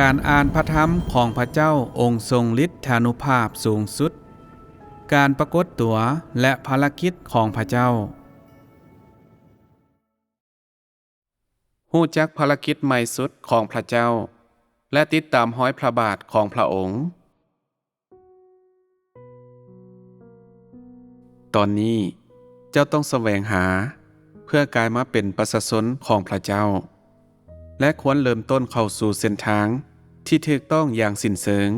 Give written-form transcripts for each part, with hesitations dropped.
การอ่านพระธรรมของพระเจ้าองค์ทรงฤทธานุภาพสูงสุดการปรากฏตัวและภารกิจของพระเจ้าฮู้จักภารกิจใหม่สุดของพระเจ้าและติดตามห้อยพระบาทของพระองค์ตอนนี้เจ้าต้องแสวงหาเพื่อกลายมาเป็นประชาชนของพระเจ้าและควรเริ่มต้นเข้าสู่เส้นทางที่ถูกต้องอย่างสิ้นเชิง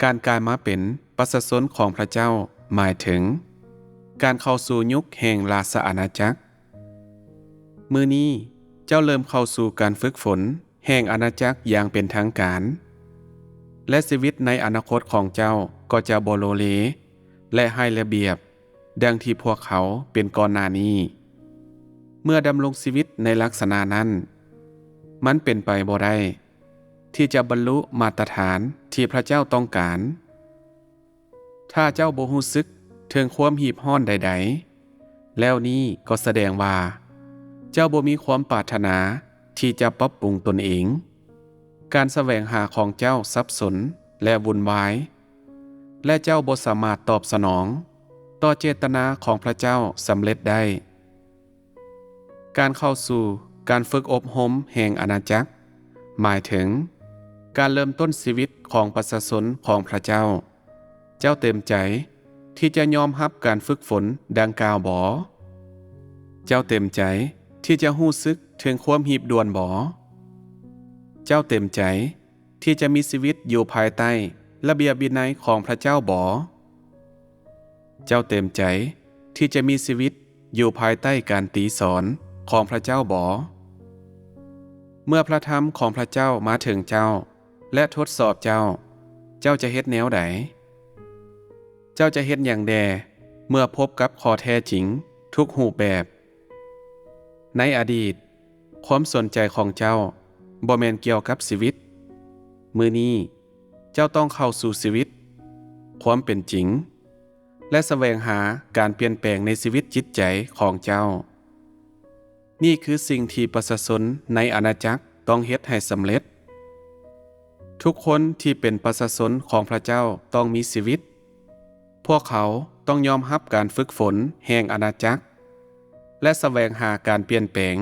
การกลายมาเป็นประชาชนของพระเจ้าหมายถึงการเข้าสู่ยุคแห่งราชอาณาจักรมื้อนี้เจ้าเริ่มเข้าสู่การฝึกฝนแห่งอาณาจักรอย่างเป็นทางการและชีวิตในอนาคตของเจ้าก็จะบ่โลเลและให้ระเบียบดังที่พวกเขาเป็นก่อนหน้านี้เมื่อดำรงชีวิตในลักษณะนั้นมันเป็นไปบ่ได้ที่จะบรรลุมาตรฐานที่พระเจ้าต้องการถ้าเจ้าบ่รู้สึกถึงความหีบห้อนใดๆแล้วนี้ก็แสดงว่าเจ้าบ่มีความปรารถนาที่จะปรับปรุงตนเองการแสวงหาของเจ้าสับสนและวุ่นวายและเจ้าบ่สามารถตอบสนองต่อเจตนาของพระเจ้าสำเร็จได้การเข้าสู่การฝึกอบรมแห่งอาณาจักรหมายถึงการเริ่มต้นชีวิตของประชาชนของพระเจ้าเจ้าเต็มใจที่จะยอมรับการฝึกฝนดังกล่าวบ่เจ้าเต็มใจที่จะรู้สึกถึงความหีบด่วนบ่เจ้าเต็มใจที่จะมีชีวิตอยู่ภายใต้ระเบียบวินัยของพระเจ้าบ่เจ้าเต็มใจที่จะมีชีวิตอยู่ภายใต้การตีสอนของพระเจ้าบ่เมื่อพระธรรมของพระเจ้ามาถึงเจ้าและทดสอบเจ้าจะเฮ็ดแนวใดเจ้าจะเฮ็ดอย่างแดเมื่อพบกับข้อแท้จริงทุกรูปแบบในอดีตความสนใจของเจ้าบ่แม่นเกี่ยวกับชีวิตมื้อนี้เจ้าต้องเข้าสู่ชีวิตความเป็นจริงและแสวงหาการเปลี่ยนแปลงในชีวิตจิตใจของเจ้านี่คือสิ่งที่ประชาชนในอาณาจักรต้องเฮ็ดให้สำเร็จทุกคนที่เป็นประชาชนของพระเจ้าต้องมีชีวิตพวกเขาต้องยอมรับการฝึกฝนแห่งอาณาจักรและแสวงหาการเปลี่ยนแปลง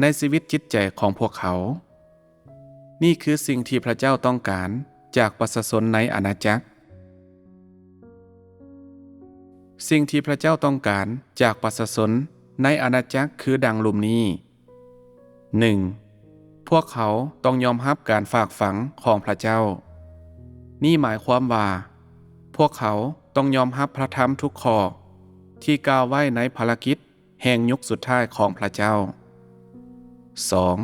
ในชีวิตจิตใจของพวกเขานี่คือสิ่งที่พระเจ้าต้องการจากประชาชนในอาณาจักรสิ่งที่พระเจ้าต้องการจากประชาชนในอาณาจักรคือดังลุ่มนี้ 1. พวกเขาต้องยอมรับการฝากฝังของพระเจ้านี่หมายความว่าพวกเขาต้องยอมรับพระธรรมทุกข้อที่กล่าวไว้ในภารกิจแห่งยุคสุดท้ายของพระเจ้า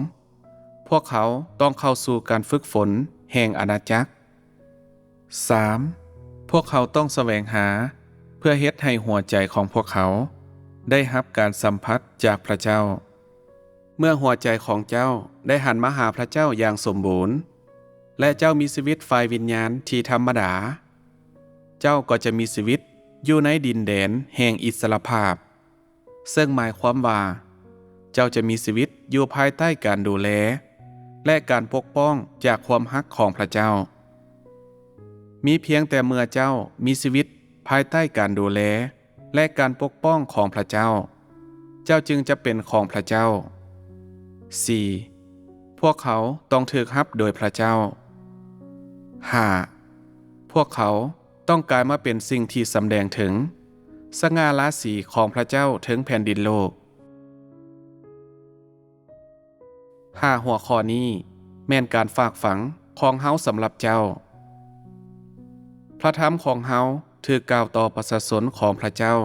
2. พวกเขาต้องเข้าสู่การฝึกฝนแห่งอาณาจักร 3. พวกเขาต้องแสวงหาเพื่อเฮ็ดให้หัวใจของพวกเขาได้รับการสัมผัสจากพระเจ้าเมื่อหัวใจของเจ้าได้หันมาหาพระเจ้าอย่างสมบูรณ์และเจ้ามีชีวิตฝ่ายวิญญาณที่ธรรมดาเจ้าก็จะมีชีวิตอยู่ในดินแดนแห่งอิสรภาพซึ่งหมายความว่าเจ้าจะมีชีวิตอยู่ภายใต้การดูแลและการปกป้องจากความรักของพระเจ้ามีเพียงแต่เมื่อเจ้ามีชีวิตภายใต้การดูแลและการปกป้องของพระเจ้าเจ้าจึงจะเป็นของพระเจ้า 4. พวกเขาต้องถูกรับโดยพระเจ้า 5. พวกเขาต้องกลายมาเป็นสิ่งที่สำแดงถึงสง่าราศีของพระเจ้าถึงแผ่นดินโลก5หัวข้อนี้แม่นการฝากฝังของเฮาสำหรับเจ้าพระธรรมของเฮาถูกกล่าวต่อประชาชนของพระเจ้า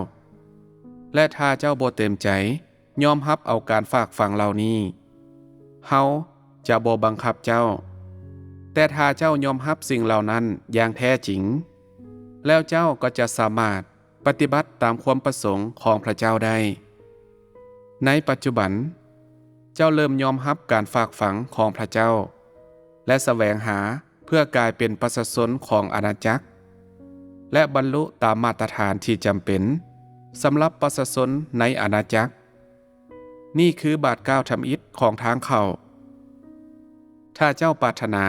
และถ้าเจ้าบ่เต็มใจยอมรับเอาการฝากฝังเหล่านี้เฮาจะบ่บังคับเจ้าแต่ถ้าเจ้ายอมรับสิ่งเหล่านั้นอย่างแท้จริงแล้วเจ้าก็จะสามารถปฏิบัติตามความประสงค์ของพระเจ้าได้ในปัจจุบันเจ้าเริ่มยอมรับการฝากฝังของพระเจ้าและแสวงหาเพื่อกลายเป็นประชาชนของอาณาจักรและบรรลุตามมาตรฐานที่จำเป็นสำหรับประชาชนในอาณาจักรนี่คือบาทก้าวทำอิฐของทางเข้า ถ้าเจ้าปรารถนา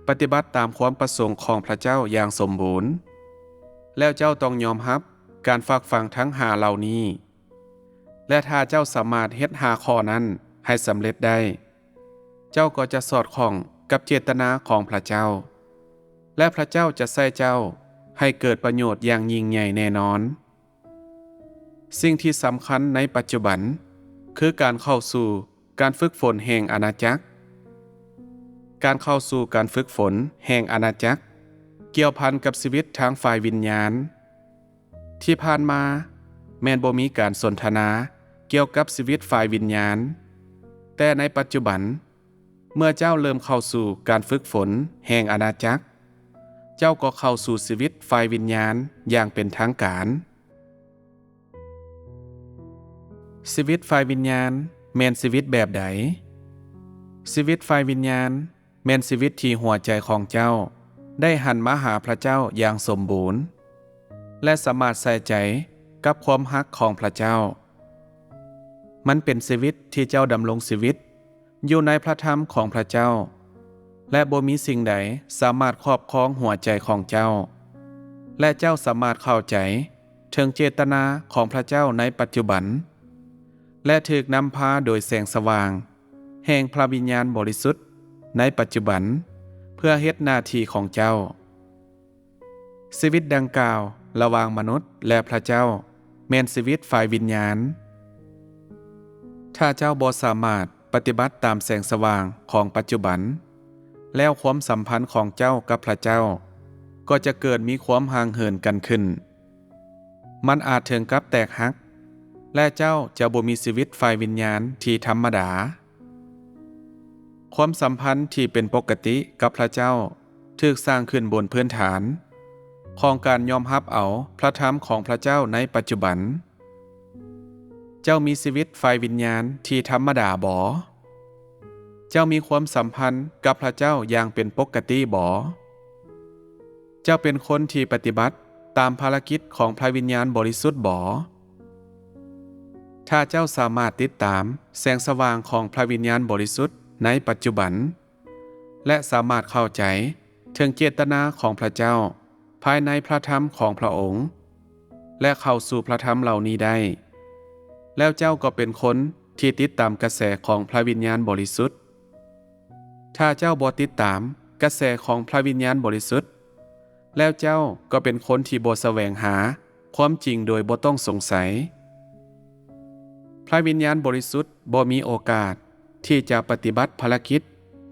ปฏิบัติตามความประสงค์ของพระเจ้าอย่างสมบูรณ์แล้วเจ้าต้องยอมรับการฝากฝังทั้ง5เหล่านี้และถ้าเจ้าสามารถเฮ็ด5ข้อนั้นให้สำเร็จได้เจ้าก็จะสอดคล้องกับเจตนาของพระเจ้าและพระเจ้าจะใส่เจ้าให้เกิดประโยชน์อย่างยิ่งใหญ่แน่นอนสิ่งที่สำคัญในปัจจุบันคือการเข้าสู่การฝึกฝนแห่งอาณาจักรการเข้าสู่การฝึกฝนแห่งอาณาจักรเกี่ยวพันกับชีวิตทางฝ่ายวิญญาณที่ผ่านมาแม้นบ่มีการสนทนาเกี่ยวกับชีวิตฝ่ายวิญญาณแต่ในปัจจุบันเมื่อเจ้าเริ่มเข้าสู่การฝึกฝนแห่งอาณาจักรเจ้าก็เข้าสู่ชีวิตฝ่ายวิญญาณอย่างเป็นทางการชีวิตฝ่ายวิญญาณแม่นชีวิตแบบใดชีวิตฝ่ายวิญญาณแม่นชีวิตที่หัวใจของเจ้าได้หันมาหาพระเจ้าอย่างสมบูรณ์และสามารถใส่ใจกับความฮักของพระเจ้ามันเป็นชีวิตที่เจ้าดำรงชีวิตอยู่ในพระธรรมของพระเจ้าและบ่มีสิ่งใดสามารถครอบครองหัวใจของเจ้าและเจ้าสามารถเข้าใจถึงเจตนาของพระเจ้าในปัจจุบันและถูกนำพาโดยแสงสว่างแห่งพระวิญญาณบริสุทธิ์ในปัจจุบันเพื่อเฮ็ดหน้าที่ของเจ้าชีวิตดังกล่าวระหว่างมนุษย์และพระเจ้าแม่นชีวิตฝ่ายวิญญาณถ้าเจ้าบ่สามารถปฏิบัติตามแสงสว่างของปัจจุบันแล้วความสัมพันธ์ของเจ้ากับพระเจ้าก็จะเกิดมีความห่างเหินกันขึ้นมันอาจถึงกับแตกหักและเจ้าจะบ่มีชีวิตฝ่ายวิญญาณที่ธรรมดาความสัมพันธ์ที่เป็นปกติกับพระเจ้าถูกสร้างขึ้นบนพื้นฐานของการยอมรับเอาพระธรรมของพระเจ้าในปัจจุบันเจ้ามีชีวิตฝ่ายวิญญาณที่ธรรมดาบ่เจ้ามีความสัมพันธ์กับพระเจ้าอย่างเป็นปกติบ่เจ้าเป็นคนที่ปฏิบัติตามภารกิจของพระวิญญาณบริสุทธิ์บ่ถ้าเจ้าสามารถติดตามแสงสว่างของพระวิญญาณบริสุทธิ์ในปัจจุบันและสามารถเข้าใจถึงเจตนาของพระเจ้าภายในพระธรรมของพระองค์และเข้าสู่พระธรรมเหล่านี้ได้แล้วเจ้าก็เป็นคนที่ติดตามกระแสของพระวิญญาณบริสุทธิ์ถ้าเจ้าบ่ติดตามกระแสของพระวิญญาณบริสุทธิ์แล้วเจ้าก็เป็นคนที่บ่แสวงหาความจริงโดยบ่ต้องสงสัยพระวิญญาณบริสุทธิ์บ่มีโอกาสที่จะปฏิบัติภารกิจ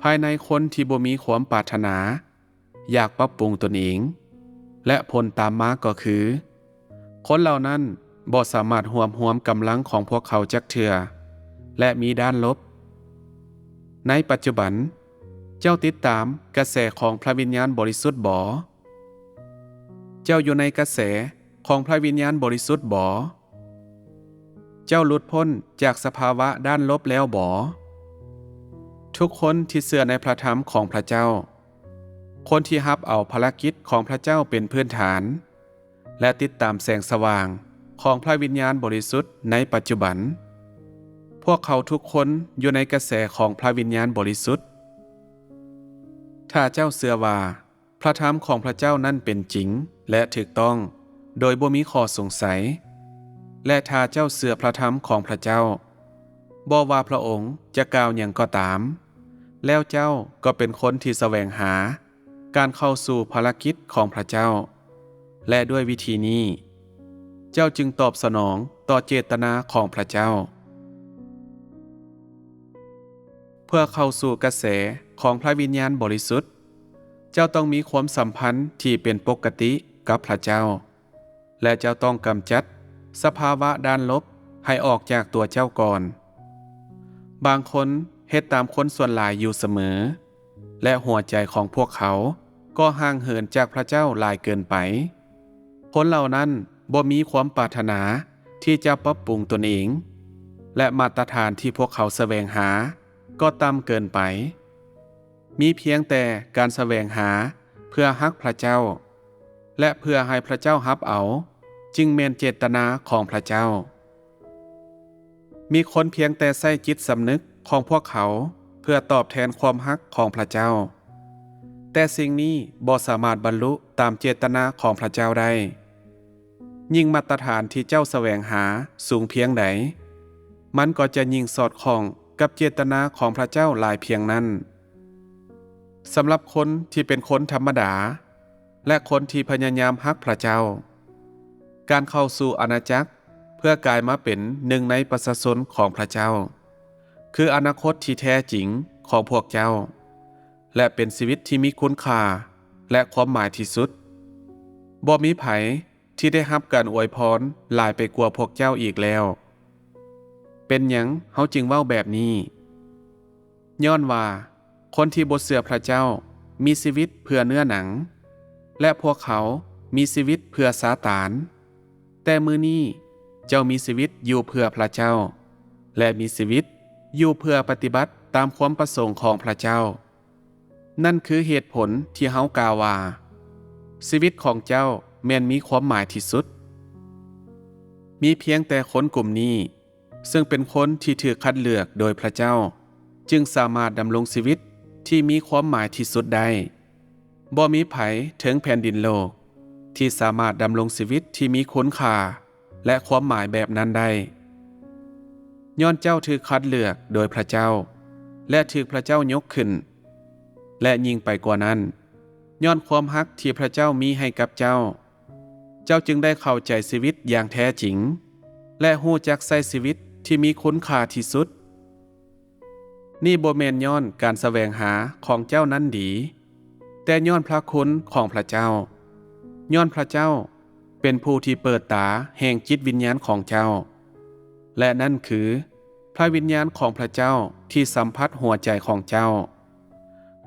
ภายในคนที่บ่มีความปรารถนาอยากปรับปรุงตนเองและผลตามมาก็คือคนเหล่านั้นบ่สามารถรวมกำลังของพวกเขาจักเทื่อและมีด้านลบในปัจจุบันเจ้าติดตามกระแสของพระวิญญาณบริสุทธิ์บ่เจ้าอยู่ในกระแสของพระวิญญาณบริสุทธิ์บ่เจ้าหลุดพ้นจากสภาวะด้านลบแล้วบ่ทุกคนที่เชื่อในพระธรรมของพระเจ้าคนที่รับเอาภารกิจของพระเจ้าเป็นพื้นฐานและติดตามแสงสว่างของพระวิญญาณบริสุทธิ์ในปัจจุบันพวกเขาทุกคนอยู่ในกระแสของพระวิญญาณบริสุทธิ์ถ้าเจ้าเชื่อว่าพระธรรมของพระเจ้านั้นเป็นจริงและถูกต้องโดยบ่มีข้อสงสัยและถ้าเจ้าเชื่อพระธรรมของพระเจ้าบ่ว่าพระองค์จะกล่าวหยังก็ตามแล้วเจ้าก็เป็นคนที่แสวงหาการเข้าสู่ภารกิจของพระเจ้าและด้วยวิธีนี้เจ้าจึงตอบสนองต่อเจตนาของพระเจ้าเพื่อเข้าสู่กระแสของพระวิญญาณบริสุทธิ์เจ้าต้องมีความสัมพันธ์ที่เป็นปกติกับพระเจ้าและเจ้าต้องกำจัดสภาวะด้านลบให้ออกจากตัวเจ้าก่อนบางคนเฮ็ดตามคนส่วนหลายอยู่เสมอและหัวใจของพวกเขาก็ห่างเหินจากพระเจ้าหลายเกินไปคนเหล่านั้นบ่มีความปรารถนาที่จะปรับปรุงตนเองและมาตรฐานที่พวกเขาแสวงหาก็ต่ำเกินไปมีเพียงแต่การแสวงหาเพื่อฮักพระเจ้าและเพื่อให้พระเจ้ารับเอาจึงแม่นเจตนาของพระเจ้ามีคนเพียงแต่ใส่จิตสำนึกของพวกเขา เพื่อตอบแทนความฮักของพระเจ้าแต่สิ่งนี้บ่สามารถบรรลุตามเจตนาของพระเจ้าได้ยิ่งมาตรฐานที่เจ้าแสวงหาสูงเพียงใดมันก็จะยิ่งสอดคล้องกับเจตนาของพระเจ้าหลายเพียงนั้นสำหรับคนที่เป็นคนธรรมดาและคนที่พยายามฮักพระเจ้าการเข้าสู่อาณาจักรเพื่อกลายมาเป็นหนึ่งในประชาชนของพระเจ้าคืออนาคตที่แท้จริงของพวกเจ้าและเป็นชีวิตที่มีคุณค่าและความหมายที่สุดบ่มีไผที่ได้รับการอวยพรหลายไปกว่าพวกเจ้าอีกแล้วเป็นหยังเฮาจึงเว้าแบบนี้ย้อนว่าคนที่บ่เชื่อพระเจ้ามีชีวิตเพื่อเนื้อหนังและพวกเขามีชีวิตเพื่อซาตานแต่มื้อนี้เจ้ามีชีวิตอยู่เพื่อพระเจ้าและมีชีวิตอยู่เพื่อปฏิบัติตามความประสงค์ของพระเจ้านั่นคือเหตุผลที่เฮากล่าวว่าชีวิตของเจ้าแม่นมีความหมายที่สุดมีเพียงแต่คนกลุ่มนี้ซึ่งเป็นคนที่ถูกคัดเลือกโดยพระเจ้าจึงสามารถดำรงชีวิตที่มีความหมายที่สุดได้บ่มีไผถึงแผ่นดินโลกที่สามารถดำรงชีวิตที่มีคุณค่าและความหมายแบบนั้นได้ย้อนเจ้าถูกคัดเลือกโดยพระเจ้าและถูกพระเจ้ายกขึ้นและยิ่งไปกว่านั้นย้อนความฮักที่พระเจ้ามีให้กับเจ้าจึงได้เข้าใจชีวิตอย่างแท้จริงและฮู้จักใช้ชีวิตที่มีคุณค่าที่สุดนี่บ่แม่นย้อนการแสวงหาของเจ้านั้นดีแต่ย้อนพระคุณของพระเจ้าย้อนพระเจ้าเป็นผู้ที่เปิดตาแห่งจิตวิญญาณของเจ้าและนั่นคือพระวิญญาณของพระเจ้าที่สัมผัสหัวใจของเจ้า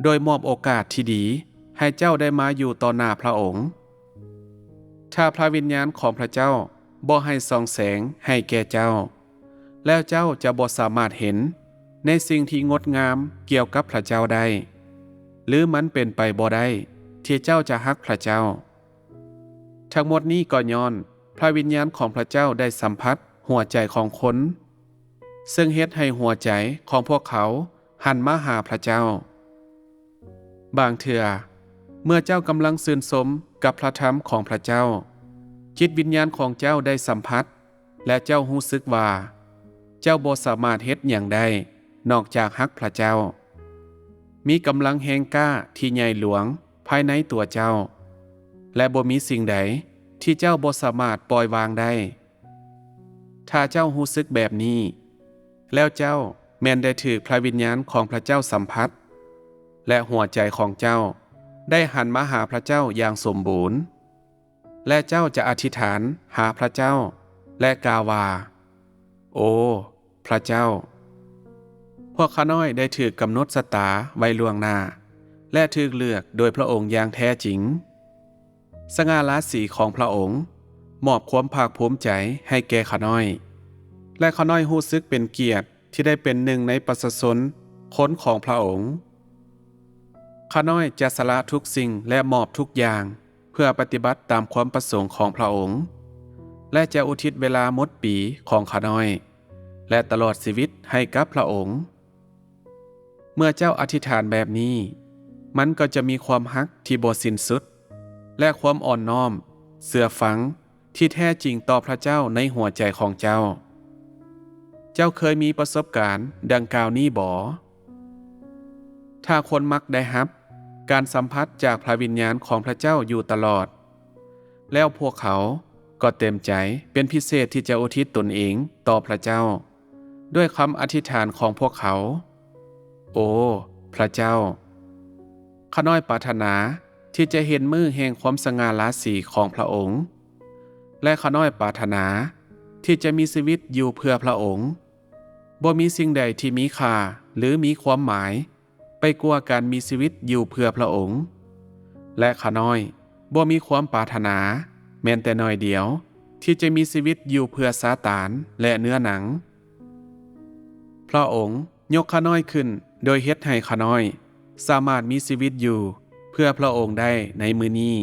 โดยมอบโอกาสที่ดีให้เจ้าได้มาอยู่ต่อหน้าพระองค์ถ้าพระวิญญาณของพระเจ้าบ่ให้ส่องแสงให้แก่เจ้าแล้วเจ้าจะบ่สามารถเห็นในสิ่งที่งดงามเกี่ยวกับพระเจ้าได้หรือมันเป็นไปบ่ได้ที่เจ้าจะฮักพระเจ้าทั้งหมดนี้ก็ย้อนพระวิญญาณของพระเจ้าได้สัมผัสหัวใจของคนซึ่งเฮ็ดให้หัวใจของพวกเขาหันมาหาพระเจ้าบางเทื่อเมื่อเจ้ากำลังชื่นชมกับพระธรรมของพระเจ้าจิตวิญญาณของเจ้าได้สัมผัสและเจ้ารู้สึกว่าเจ้าบ่สามารถเฮ็ดหยังได้นอกจากฮักพระเจ้ามีกำลังแห่งกล้าที่ใหญ่หลวงภายในตัวเจ้าและบ่มีสิ่งใดที่เจ้าบ่สามารถปล่อยวางได้ถ้าเจ้ารู้สึกแบบนี้แล้วเจ้าแม่นได้ถูกพระวิญญาณของพระเจ้าสัมผัสและหัวใจของเจ้าได้หันมาหาพระเจ้าอย่างสมบูรณ์และเจ้าจะอธิษฐานหาพระเจ้าและกล่าวว่าโอ้พระเจ้าพวกข้าน้อยได้ถูกกำหนดชะตาไว้ล่วงหน้าและถูกเลือกโดยพระองค์อย่างแท้จริงสง่าราศีของพระองค์มอบความภาคภูมิใจให้แก่ข้าน้อยและข้าน้อยรู้สึกเป็นเกียรติที่ได้เป็นหนึ่งในประชาชนคนของพระองค์ข้าน้อยจะสละทุกสิ่งและมอบทุกอย่างเพื่อปฏิบัติตามความประสงค์ของพระองค์และจะอุทิศเวลาหมดปีของข้าน้อยและตลอดชีวิตให้กับพระองค์เมื่อเจ้าอธิษฐานแบบนี้มันก็จะมีความฮักที่บ่สิ้นสุดและความอ่อนน้อมเชื่อฟังที่แท้จริงต่อพระเจ้าในหัวใจของเจ้าเคยมีประสบการณ์ดังกล่าวนี้บ่ถ้าคนมักได้รับการสัมผัสจากพระวิญญาณของพระเจ้าอยู่ตลอดแล้วพวกเขาก็เต็มใจเป็นพิเศษที่จะอุทิศตนเองต่อพระเจ้าด้วยคำอธิษฐานของพวกเขาโอ้พระเจ้าข้าน้อยปรารถนาที่จะเห็นมือแห่งความสง่าราศีของพระองค์และข้าน้อยปรารถนาที่จะมีชีวิตอยู่เพื่อพระองค์บ่มีสิ่งใดที่มีค่าหรือมีความหมายไปกว่าการมีชีวิตอยู่เพื่อพระองค์และข้าน้อยบ่มีความปรารถนาแม้แต่น้อยเดียวที่จะมีชีวิตอยู่เพื่อซาตานและเนื้อหนังพระองค์ยกข้าน้อยขึ้นโดยเฮ็ดให้ข้าน้อยสามารถมีชีวิตอยู่เพื่อพระองค์ได้ในมื้อนี้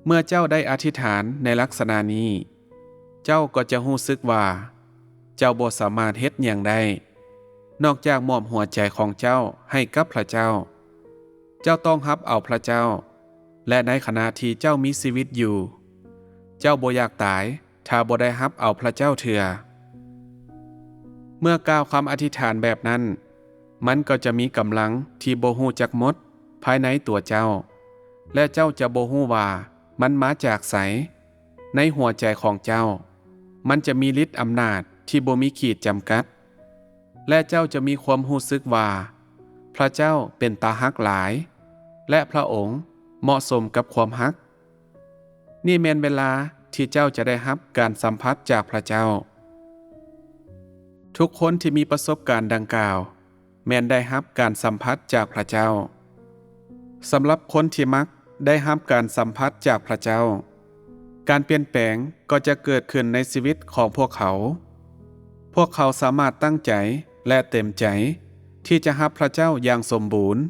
เมื่อเจ้าได้อธิษฐานในลักษณะนี้เจ้าก็จะรู้สึกว่าเจ้าบ่สามารถเฮ็ดหยังได้ นอกจากมอบหัวใจของเจ้าให้กับพระเจ้า เจ้าต้องรับเอาพระเจ้า และในขณะที่เจ้ามีชีวิตอยู่ เจ้าบ่อยากตายถ้าบ่ได้รับเอาพระเจ้าเถื่อเมื่อกล่าวคำอธิษฐานแบบนั้นมันก็จะมีกำลังที่บ่ฮู้จักหมดภายในตัวเจ้า และเจ้าจะบ่ฮู้ว่ามันมาจากไสในหัวใจของเจ้ามันจะมีฤทธิ์อำนาจที่บ่มีขีดจำกัดและเจ้าจะมีความรู้สึกว่าพระเจ้าเป็นตาฮักหลายและพระองค์เหมาะสมกับความฮักนี่แม่นเวลาที่เจ้าจะได้รับการสัมผัสจากพระเจ้าทุกคนที่มีประสบการณ์ดังกล่าวแม่นได้รับการสัมผัสจากพระเจ้าสำหรับคนที่มักได้รับการสัมผัสจากพระเจ้าการเปลี่ยนแปลงก็จะเกิดขึ้นในชีวิตของพวกเขาสามารถตั้งใจและเต็มใจที่จะรับพระเจ้าอย่างสมบูรณ์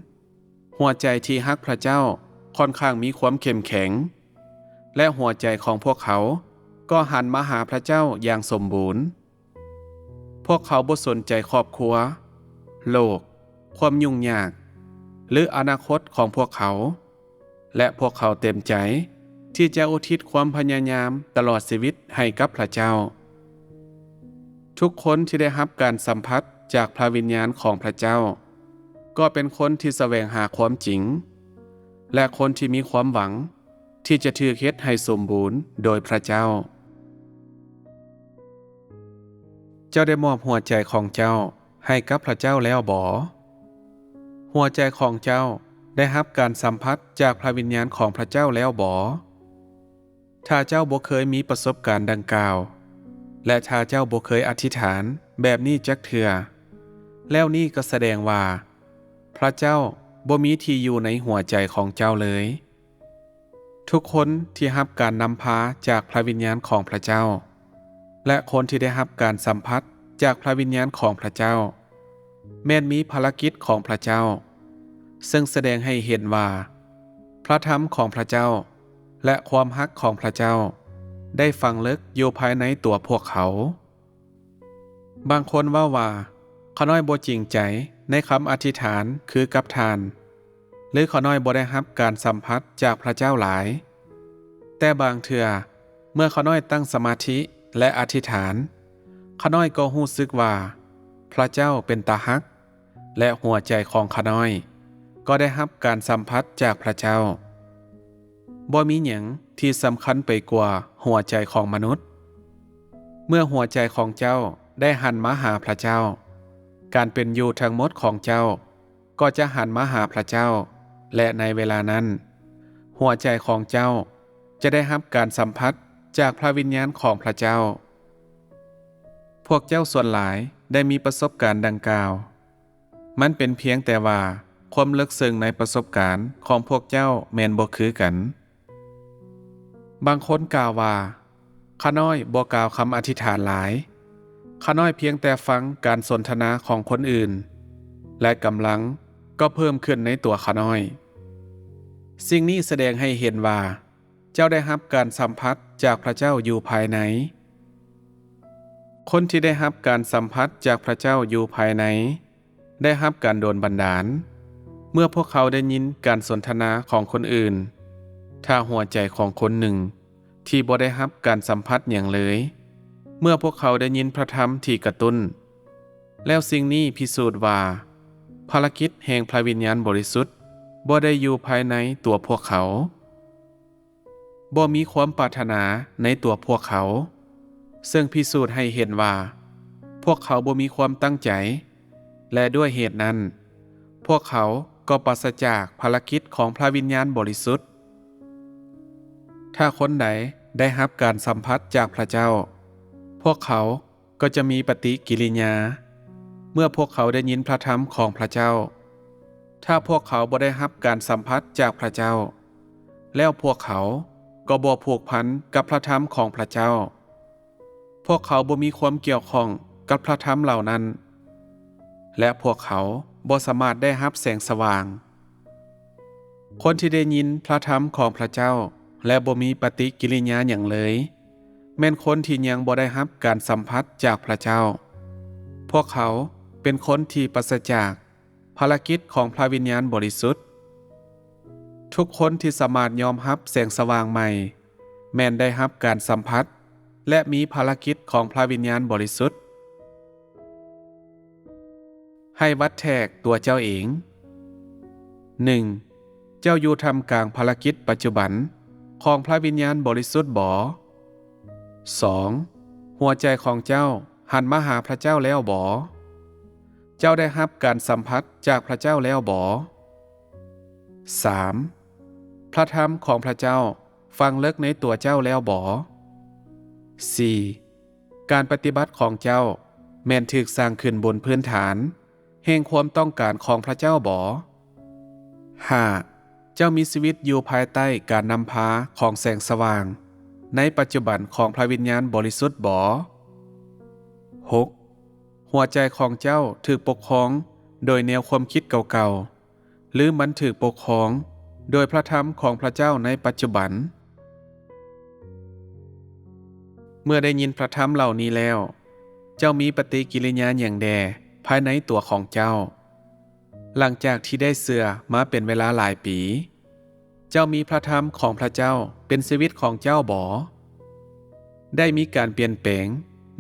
หัวใจที่ฮักพระเจ้าค่อนข้างมีความเข้มแข็งและหัวใจของพวกเขาก็หันมาหาพระเจ้าอย่างสมบูรณ์พวกเขาบ่สนใจครอบครัวโลกความยุ่งยากหรืออนาคตของพวกเขาและพวกเขาเต็มใจที่จะอุทิศความพยายามตลอดชีวิตให้กับพระเจ้าทุกคนที่ได้รับการสัมผัสจากพระวิญญาณของพระเจ้าก็เป็นคนที่แสวงหาความจริงและคนที่มีความหวังที่จะถูกเฮ็ดให้สมบูรณ์โดยพระเจ้าเจ้าได้มอบหัวใจของเจ้าให้กับพระเจ้าแล้วบ่หัวใจของเจ้าได้รับการสัมผัสจากพระวิญญาณของพระเจ้าแล้วบ่ถ้าเจ้าบ่เคยมีประสบการณ์ดังกล่าวและถ้าเจ้าบ่เคยอธิษฐานแบบนี้จักเทื่อแล้วนี่ก็แสดงว่าพระเจ้าบ่มีที่อยู่ในหัวใจของเจ้าเลยทุกคนที่รับการนำพาจากพระวิญญาณของพระเจ้าและคนที่ได้รับการสัมผัสจากพระวิญญาณของพระเจ้าแม้นมีภารกิจของพระเจ้าซึ่งแสดงให้เห็นว่าพระธรรมของพระเจ้าและความฮักของพระเจ้าได้ฝังลึกอยู่ภายในตัวพวกเขาบางคนว่าข้าน้อยบ่จริงใจในคำอธิษฐานคือกับทานหรือข้าน้อยบ่ได้รับการสัมผัสจากพระเจ้าหลายแต่บางเทื่อเมื่อข้าน้อยตั้งสมาธิและอธิษฐานข้าน้อยก็รู้สึกว่าพระเจ้าเป็นตาฮักและหัวใจของข้าน้อยก็ได้รับการสัมผัสจากพระเจ้าบ่มีหยังที่สำคัญไปกว่าหัวใจของมนุษย์เมื่อหัวใจของเจ้าได้หันมาหาพระเจ้าการเป็นอยู่ทั้งหมดของเจ้าก็จะหันมาหาพระเจ้าและในเวลานั้นหัวใจของเจ้าจะได้รับการสัมผัสจากพระวิญญาณของพระเจ้าพวกเจ้าส่วนหลายได้มีประสบการณ์ดังกล่าวมันเป็นเพียงแต่ว่าความลึกซึ้งในประสบการณ์ของพวกเจ้าแม่นบ่คือกันบางคนกล่าวว่าข้าน้อยบ่กล่าวคำอธิษฐานหลายข้าน้อยเพียงแต่ฟังการสนทนาของคนอื่นและกำลังก็เพิ่มขึ้นในตัวข้าน้อยสิ่งนี้แสดงให้เห็นว่าเจ้าได้รับการสัมผัสจากพระเจ้าอยู่ภายในคนที่ได้รับการสัมผัสจากพระเจ้าอยู่ภายในได้รับการโดนบันดาลเมื่อพวกเขาได้ยินการสนทนาของคนอื่นถ้าหัวใจของคนหนึ่งที่บ่ได้รับการสัมผัสอย่างเลยเมื่อพวกเขาได้ยินพระธรรมที่กระตุ้นแล้วสิ่งนี้พิสูจน์ว่าภารกิจแห่งพระวิญญาณบริสุทธิ์บ่ได้อยู่ภายในตัวพวกเขาบ่มีความปรารถนาในตัวพวกเขาซึ่งพิสูจน์ให้เห็นว่าพวกเขาบ่มีความตั้งใจและด้วยเหตุนั้นพวกเขาก็ปราศจากภารกิจของพระวิญญาณบริสุทธิ์ถ้าคนใดได้รับการสัมผัสจากพระเจ้าพวกเขาก็จะมีปฏิกิริยาเมื่อพวกเขาได้ยินพระธรรมของพระเจ้าถ้าพวกเขาบ่ได้รับการสัมผัสจากพระเจ้าแล้วพวกเขาก็บ่ผูกพันกับพระธรรมของพระเจ้าพวกเขาบ่มีความเกี่ยวข้องกับพระธรรมเหล่านั้นและพวกเขาบ่สามารถได้รับแสงสว่างคนที่ได้ยินพระธรรมของพระเจ้าและบ่มีปฏิกิริยาอย่างเลยแม่นคนที่ยังบ่ได้รับการสัมผัสจากพระเจ้าพวกเขา เป็นคนที่ปราศจากภารกิจของพระวิญญาณบริสุทธิ์ทุกคนที่สามารถยอมรับแสงสว่างใหม่แม้นได้รับการสัมผัสและมีภารกิจของพระวิญญาณบริสุทธิ์ให้วัดแทกตัวเจ้าเอง 1. เจ้าอยู่ทำกลางภารกิจปัจจุบันของพระวิญญาณบริสุทธิ์บ่ 2. หัวใจของเจ้าหันมาหาพระเจ้าแล้วบ่ เจ้าได้รับการสัมผัสจากพระเจ้าแล้วบ่ 3. พระธรรมของพระเจ้าฟังเลิกในตัวเจ้าแล้วบ่ 4. การปฏิบัติของเจ้าแม่นถูกสร้างขึ้นบนพื้นฐานแห่งความต้องการของพระเจ้าบ่ 5. เจ้ามีชีวิตอยู่ภายใต้การนำพาของแสงสว่างในปัจจุบันของพระวิญญาณบริสุทธิ์บ่ 6. หัวใจของเจ้าถูกปกครองโดยแนวความคิดเก่าๆหรือมันถูกปกครองโดยพระธรรมของพระเจ้าในปัจจุบันเมื่อได้ยินพระธรรมเหล่านี้แล้วเจ้ามีปฏิกิริยาอย่างใดภายในตัวของเจ้าหลังจากที่ได้เสื่อมาเป็นเวลาหลายปีเจ้ามีพระธรรมของพระเจ้าเป็นชีวิตของเจ้าบ่ได้มีการเปลี่ยนแปลง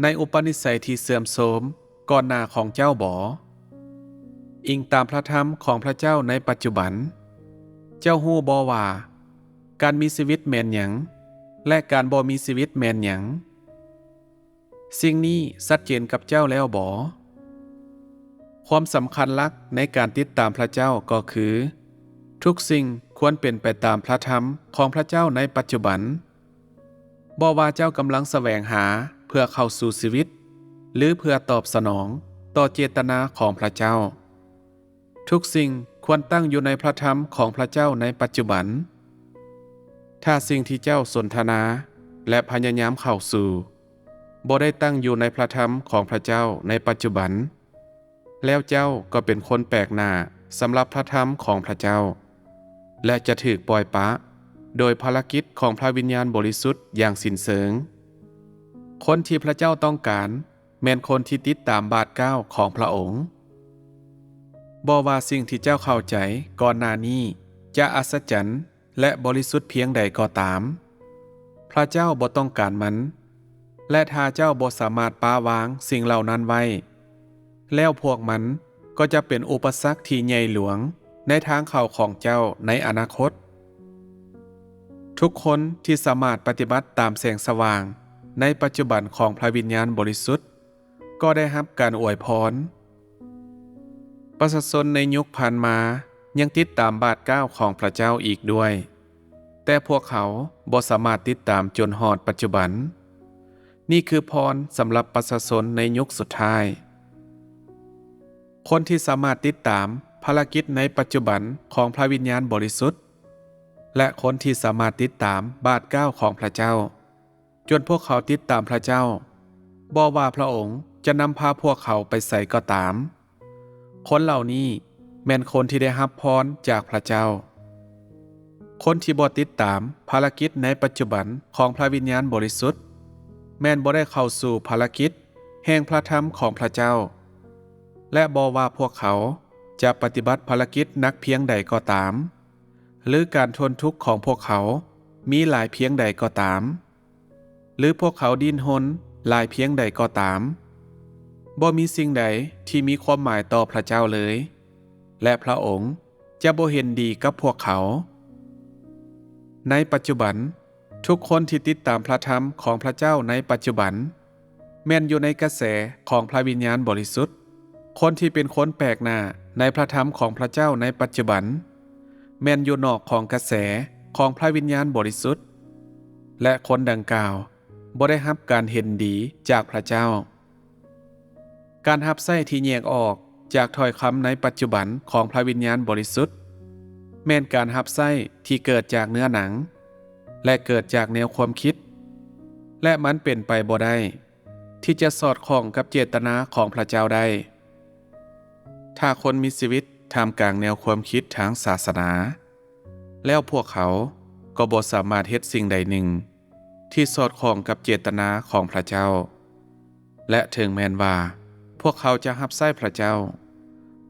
ในอุปนิสัยที่เสื่อมโทรมก่อนหน้าของเจ้าบ่อิงตามพระธรรมของพระเจ้าในปัจจุบันเจ้าฮู้บ่ว่าการมีชีวิตแม่นหยังและการบ่มีชีวิตแม่นหยังสิ่งนี้ชัดเจนกับเจ้าแล้วบ่ความสำคัญหลักในการติดตามพระเจ้าก็คือทุกสิ่งควรเป็นไปตามพระธรรมของพระเจ้าในปัจจุบันบ่ว่าเจ้ากำลังแสวงหาเพื่อเข้าสู่ชีวิตหรือเพื่อตอบสนองต่อเจตนาของพระเจ้าทุกสิ่งควรตั้งอยู่ในพระธรรมของพระเจ้าในปัจจุบันถ้าสิ่งที่เจ้าสนทนาและพยายามเข้าสู่บ่ได้ตั้งอยู่ในพระธรรมของพระเจ้าในปัจจุบันแล้วเจ้าก็เป็นคนแปลกหน้าสำหรับพระธรรมของพระเจ้าและจะถูกปล่อยปละโดยภารกิจของพระวิญญาณบริสุทธิ์อย่างสิ้นเชิงคนที่พระเจ้าต้องการแม่นคนที่ติดตามบาทเก้าของพระองค์บ่ว่าสิ่งที่เจ้าเข้าใจก่อนหน้านี้จะอัศจรรย์และบริสุทธิ์เพียงใดก็ตามพระเจ้าบ่ต้องการมันและถ้าเจ้าบ่สามารถปาวางสิ่งเหล่านั้นไว้แล้วพวกมันก็จะเป็นอุปสรรคที่ใหญ่หลวงในทางเข้าของเจ้าในอนาคตทุกคนที่สามารถปฏิบัติตามแสงสว่างในปัจจุบันของพระวิญญาณบริสุทธิ์ก็ได้รับการอวยพรประชาชนในยุคผ่านมายังติดตามบาทเก้าของพระเจ้าอีกด้วยแต่พวกเขาบ่สามารถติดตามจนฮอดปัจจุบันนี่คือพรสำหรับประชาชนในยุคสุดท้ายคนที่สามารถติดตามภารกิจในปัจจุบันของพระวิญญาณบริสุทธิ์และคนที่สามารถติดตามบาทเก้าของพระเจ้าจนพวกเขาติดตามพระเจ้าบ่ว่าพระองค์จะนำพาพวกเขาไปไสก็ตามคนเหล่านี้แม่นคนที่ได้รับพรจากพระเจ้าคนที่บ่ติดตามภารกิจในปัจจุบันของพระวิญญาณบริสุทธิ์แม่นบ่ได้เข้าสู่ภารกิจแห่งพระธรรมของพระเจ้าและบ่ว่าพวกเขาจะปฏิบัติภารกิจนักเพียงใดก็ตามหรือการทนทุกข์ของพวกเขามีหลายเพียงใดก็ตามหรือพวกเขาดิ้นรนหลายเพียงใดก็ตามบ่มีสิ่งใดที่มีความหมายต่อพระเจ้าเลยและพระองค์จะบ่เห็นดีกับพวกเขาในปัจจุบันทุกคนที่ติดตามพระธรรมของพระเจ้าในปัจจุบันแม่นอยู่ในกระแสของพระวิญญาณบริสุทธิ์คนที่เป็นคนแปลกหน้าในพระธรรมของพระเจ้าในปัจจุบันแม่นอยู่นอกของกระแสของพระวิญญาณบริสุทธิ์และคนดังกล่าวบ่ได้รับการเห็นดีจากพระเจ้าการรับใช้ที่แยกออกจากถ้อยคำในปัจจุบันของพระวิญญาณบริสุทธิ์แม่นการรับใช้ที่เกิดจากเนื้อหนังและเกิดจากแนวความคิดและมันเป็นไปบ่ได้ที่จะสอดคล้องกับเจตนาของพระเจ้าได้ถ้าคนมีชีวิตท่ามกลางแนวความคิดทางศาสนาแล้วพวกเขาก็บ่สามารถเฮ็ดสิ่งใดหนึ่งที่สอดคล้องกับเจตนาของพระเจ้าและถึงแม้นว่า พวกเขาจะหับไส้พระเจ้า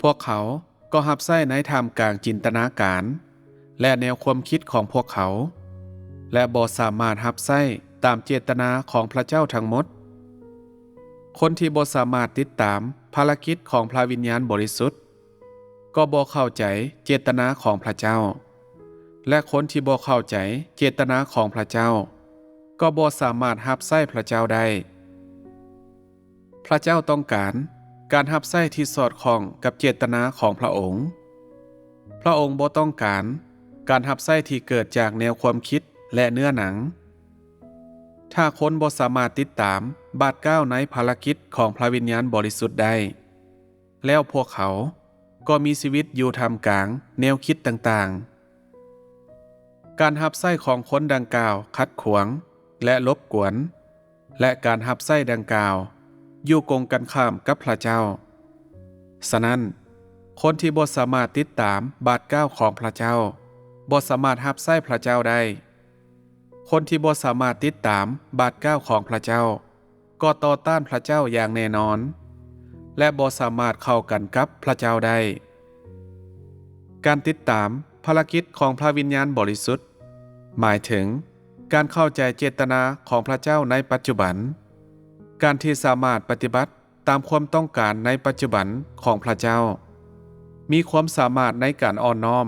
พวกเขาก็หับไส้ในท่ามกลางจินตนาการและแนวความคิดของพวกเขาและบ่สามารถหับไส้ตามเจตนาของพระเจ้าทั้งหมดคนที่บ่สามารถติดตามภารกิจของพระวิญญาณบริสุทธิ์ก็บ่เข้าใจเจตนาของพระเจ้าและคนที่บ่เข้าใจเจตนาของพระเจ้าก็บ่สามารถหับไส้พระเจ้าได้พระเจ้าต้องการหับไส้ที่สอดคล้องกับเจตนาของพระองค์พระองค์บ่ต้องการหับไส้ที่เกิดจากแนวความคิดและเนื้อหนังถ้าคนบ่สามารถติดตามบาท9ในภารกิจของพระวิญญาณบริสุทธิ์ได้แล้วพวกเขาก็มีชีวิตอยู่ท่ามกลางแนวคิดต่างๆการหับไส้ของคนดังกล่าวขัดขวางและรบกวนและการหับไส้ดังกล่าวอยู่กงกันข้ามกับพระเจ้าฉะนั้นคนที่บ่สามารถติดตามบาท9ของพระเจ้าบ่สามารถหับไส้พระเจ้าได้คนที่บ่สามารถติดตามบาท9ของพระเจ้าก็ต่อต้านพระเจ้าอย่างแน่นอนและบ่สามารถเข้ากันกับพระเจ้าได้การติดตามภารกิจของพระวิญญาณบริสุทธิ์หมายถึงการเข้าใจเจตนาของพระเจ้าในปัจจุบันการที่สามารถปฏิบัติตามความต้องการในปัจจุบันของพระเจ้ามีความสามารถในการอ่อนน้อม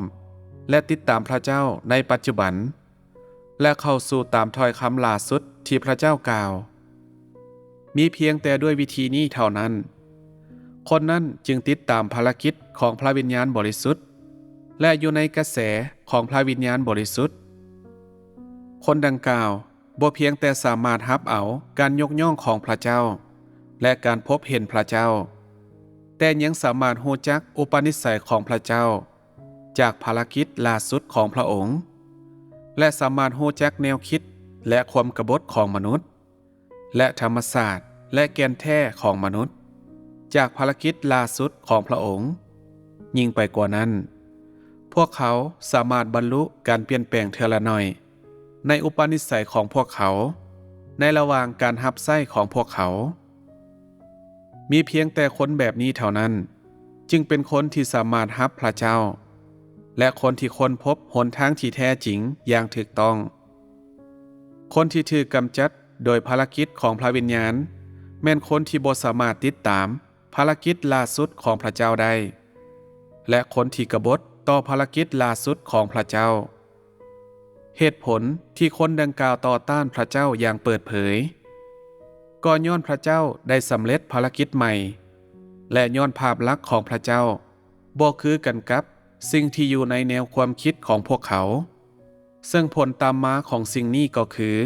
และติดตามพระเจ้าในปัจจุบันและเข้าสู่ตามถ้อยคำล่าสุดที่พระเจ้ากล่าวมีเพียงแต่ด้วยวิธีนี้เท่านั้นคนนั้นจึงติดตามภารกิจของพระวิญญาณบริสุทธิ์และอยู่ในกระแสของพระวิญญาณบริสุทธิ์คนดังกล่าวบ่เพียงแต่สามารถรับเอาการยกย่องของพระเจ้าและการพบเห็นพระเจ้าแต่ยังสามารถรู้จักอุปนิสัยของพระเจ้าจากภารกิจล่าสุดของพระองค์และสามารถรู้จักแนวคิดและความกบฏของมนุษย์และธรรมศาสตร์และแกนแท้ของมนุษย์จากภารกิจล่าสุดของพระองค์ยิ่งไปกว่านั้นพวกเขาสามารถบรรลุการเปลี่ยนแปลงเทอละหน่อยในอุปนิสัยของพวกเขาในระหว่างการหับไส้ของพวกเขามีเพียงแต่คนแบบนี้เท่านั้นจึงเป็นคนที่สามารถหับพระเจ้าและคนที่ค้นพบหนทางที่แท้จริงอย่างถูกต้องคนที่ถูกกำจัดโดยภารกิจของพระวิญญาณแม่นคนที่บ่สามารถติดตามภารกิจล่าสุดของพระเจ้าได้และคนที่กบฏต่อภารกิจล่าสุดของพระเจ้าเหตุผลที่คนดังกล่าวต่อต้านพระเจ้าอย่างเปิดเผยก็ย้อนพระเจ้าได้สำเร็จภารกิจใหม่และย้อนภาพลักษณ์ของพระเจ้าบ่คือกันกับสิ่งที่อยู่ในแนวความคิดของพวกเขาซึ่งผลตามมาของสิ่งนี้ก็คือ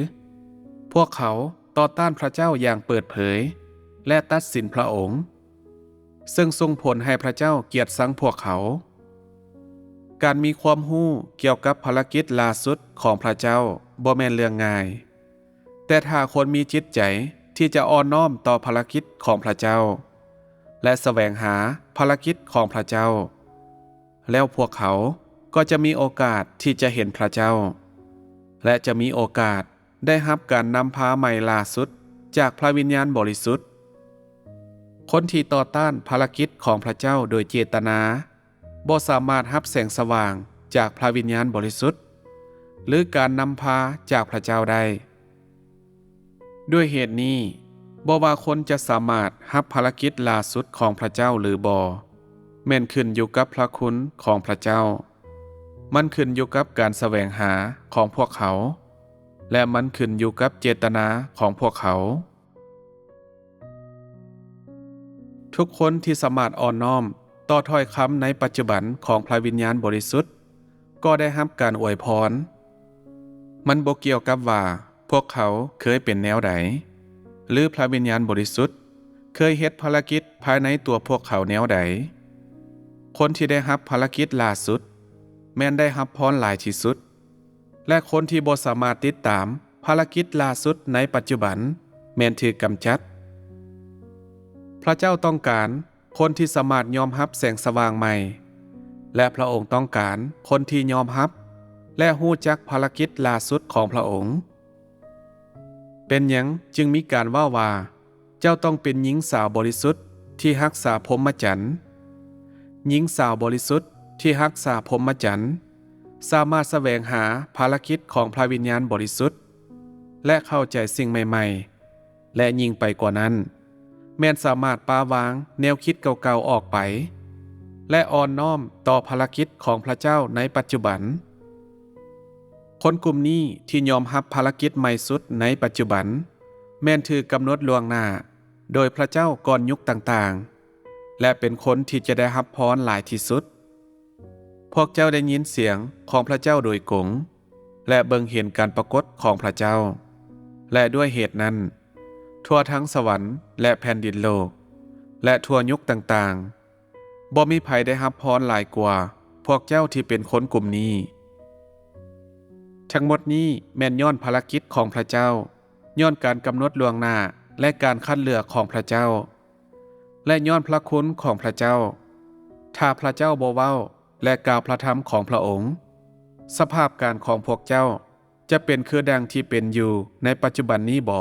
พวกเขาต่อต้านพระเจ้าอย่างเปิดเผยและตัดสินพระองค์ซึ่งส่งผลให้พระเจ้าเกลียดชังพวกเขาการมีความรู้เกี่ยวกับภารกิจล่าสุดของพระเจ้าบ่แม่นเรื่องง่ายแต่ถ้าคนมีจิตใจที่จะอ่อนน้อมต่อภารกิจของพระเจ้าและแสวงหาภารกิจของพระเจ้าแล้วพวกเขาก็จะมีโอกาสที่จะเห็นพระเจ้าและจะมีโอกาสได้รับการนำพาใหม่ล่าสุดจากพระวิญญาณบริสุทธิ์คนที่ต่อต้านภารกิจของพระเจ้าโดยเจตนาบ่สามารถรับแสงสว่างจากพระวิญญาณบริสุทธิ์หรือการนำพาจากพระเจ้าได้ด้วยเหตุนี้บ่ว่าคนจะสามารถรับภารกิจล่าสุดของพระเจ้าหรือบ่แม่นขึ้นอยู่กับพระคุณของพระเจ้ามันขึ้นอยู่กับการแสวงหาของพวกเขาและมันขึ้นอยู่กับเจตนาของพวกเขาทุกคนที่สามารถอ่อนน้อมต่อถ้อยคำในปัจจุบันของพระวิญญาณบริสุทธิ์ก็ได้รับการอวยพรมันบ่เกี่ยวกับว่าพวกเขาเคยเป็นแนวใดหรือพระวิญญาณบริสุทธิ์เคยเฮ็ดภารกิจภายในตัวพวกเขาแนวใดคนที่ได้รับภารกิจล่าสุดแม้นได้รับพรหลายที่สุดและคนที่บ่สามารถติดตามภารกิจล่าสุดในปัจจุบันแม้นถูกกำจัดพระเจ้าต้องการคนที่สามารถยอมรับแสงสว่างใหม่และพระองค์ต้องการคนที่ยอมรับและรู้จักภารกิจล่าสุดของพระองค์เป็นหยังจึงมีการว่าเจ้าต้องเป็นหญิงสาวบริสุทธิ์ ที่รักษาพรหมจรรย์หญิงสาวบริสุทธิ์ที่รักษาพรหมจรรย์สามารถแสวงหาภารกิจของพระวิญญาณบริสุทธิ์และเข้าใจสิ่งใหม่ๆและยิ่งไปกว่านั้นแม้นสามารถปาวางแนวคิดเก่าๆออกไปและอ่อนน้อมต่อภารกิจของพระเจ้าในปัจจุบันคนกลุ่มนี้ที่ยอมรับภารกิจใหม่สุดในปัจจุบันแม้นถือกำหนดล่วงหน้าโดยพระเจ้าก่อนยุคต่างๆและเป็นคนที่จะได้รับพรหลายที่สุดพวกเจ้าได้ยินเสียงของพระเจ้าโดยกงและเบิ่งเห็นการปรากฏของพระเจ้าและด้วยเหตุนั้นทั่วทั้งสวรรค์และแผ่นดินโลกและทั่วยุคต่างๆบ่มีไผได้รับพรหลายกว่าพวกเจ้าที่เป็นคนกลุ่มนี้ทั้งหมดนี้แม่นย้อนภารกิจของพระเจ้าย้อนการกำหนดล่วงหน้าและการคัดเลือกของพระเจ้าและย้อนพระคุณของพระเจ้าถ้าพระเจ้าบ่เว้าและกล่าวพระธรรมของพระองค์สภาพการของพวกเจ้าจะเป็นคือดังที่เป็นอยู่ในปัจจุบันนี้บ่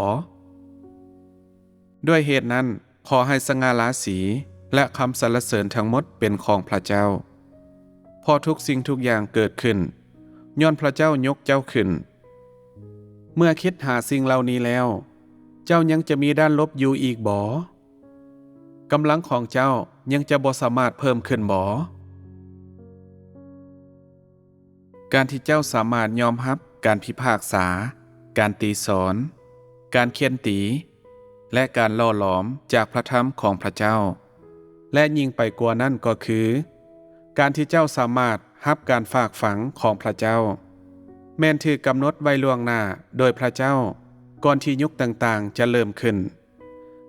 ด้วยเหตุนั้นขอให้สง่าราศีและคำสรรเสริญทั้งหมดเป็นของพระเจ้าพอทุกสิ่งทุกอย่างเกิดขึ้นย้อนพระเจ้ายกเจ้าขึ้นเมื่อคิดหาสิ่งเหล่านี้แล้วเจ้ายังจะมีด้านลบอยู่อีกบ่กำลังของเจ้ายังจะบ่สามารถเพิ่มขึ้นบ่การที่เจ้าสามารถยอมรับการพิพากษาการตีสอนการเคี่ยนตีและการล่อหลอมจากพระธรรมของพระเจ้าและยิ่งไปกว่านั้นก็คือการที่เจ้าสามารถรับการฝากฝังของพระเจ้าแม้นถือกำหนดไว้ล่วงหน้าโดยพระเจ้าก่อนที่ยุคต่างๆจะเริ่มขึ้น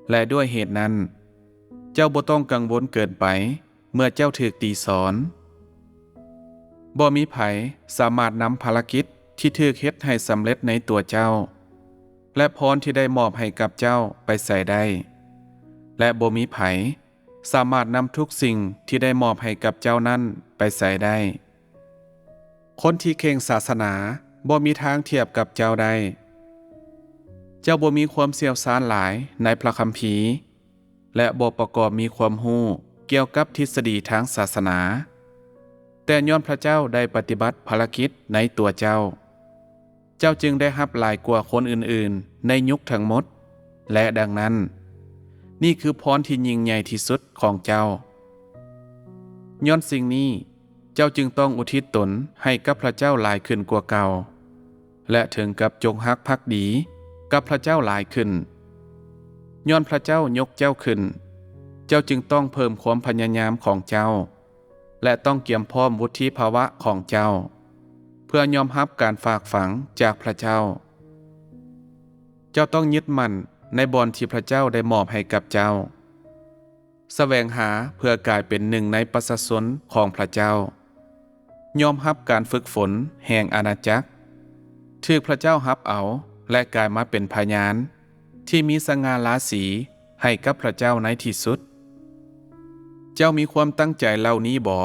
และด้วยเหตุนั้นเจ้าบ่ต้องกังวลเกินไปเมื่อเจ้าถูกตีสอนบ่มีไผสามารถนำภารกิจที่ถูกเฮ็ดให้สำเร็จในตัวเจ้าและพรที่ได้มอบให้กับเจ้าไปใส่ได้และบ่มีไผสามารถนำทุกสิ่งที่ได้มอบให้กับเจ้านั้นไปใส่ได้คนที่เข่งศาสนาบ่มีทางเทียบกับเจ้าได้เจ้าบ่มีความเชี่ยวชาญหลายในพระคัมภีร์และบ่ประกอบมีความรู้เกี่ยวกับทฤษฎีทางศาสนาแต่ย้อนพระเจ้าได้ปฏิบัติภารกิจในตัวเจ้าจึงได้รับหลายกว่าคนอื่นๆในยุคทั้งหมดและดังนั้นนี่คือพรที่ยิ่งใหญ่ที่สุดของเจ้าย้อนสิ่งนี้เจ้าจึงต้องอุทิศตนให้กับพระเจ้าหลายขึ้นกว่าเก่าและถึงกับจงรักภักดีกับพระเจ้าหลายขึ้นย้อนพระเจ้ายกเจ้าขึ้นเจ้าจึงต้องเพิ่มความพยายามของเจ้าและต้องเกียมพร้อมวุฒิภาวะของเจ้าเพื่อยอมรับการฝากฝังจากพระเจ้าต้องยึดมั่นในบอนที่พระเจ้าได้มอบให้กับเจ้าแสวงหาเพื่อกลายเป็นหนึ่งในประชาชนของพระเจ้ายอมรับการฝึกฝนแห่งอาณาจักรถูกพระเจ้ารับเอาและกลายมาเป็นพยานที่มีสง่าราศีให้กับพระเจ้าในที่สุดเจ้ามีความตั้งใจเหล่านี้บ่